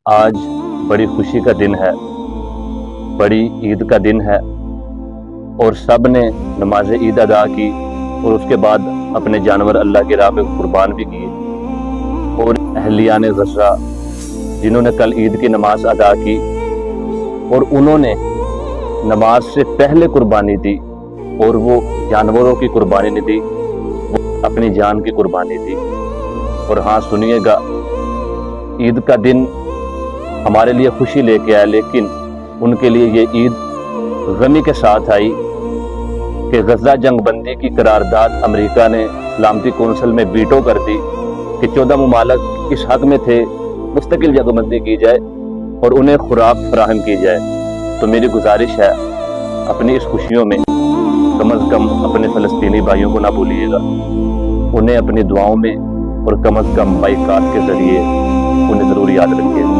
آج بڑی خوشی کا دن ہے، بڑی عید کا دن ہے، اور سب نے نماز عید ادا کی اور اس کے بعد اپنے جانور اللہ کی راہ میں قربان بھی کیے۔ اور اہلیان غزہ جنہوں نے کل عید کی نماز ادا کی اور انہوں نے نماز سے پہلے قربانی دی، اور وہ جانوروں کی قربانی نہیں دی، وہ اپنی جان کی قربانی دی۔ اور ہاں سنیے گا، عید کا دن ہمارے لیے خوشی لے کے آیا، لیکن ان کے لیے یہ عید غمی کے ساتھ آئی کہ غزہ جنگ بندی کی قرارداد امریکہ نے سلامتی کونسل میں ویٹو کر دی کہ 14 ممالک اس حق میں تھے مستقل جنگ بندی کی جائے اور انہیں خوراک فراہم کی جائے۔ تو میری گزارش ہے، اپنی اس خوشیوں میں کم از کم اپنے فلسطینی بھائیوں کو نہ بھولیے گا، انہیں اپنی دعاؤں میں اور کم از کم بائیکاٹ کے ذریعے انہیں ضرور یاد رکھیے گا۔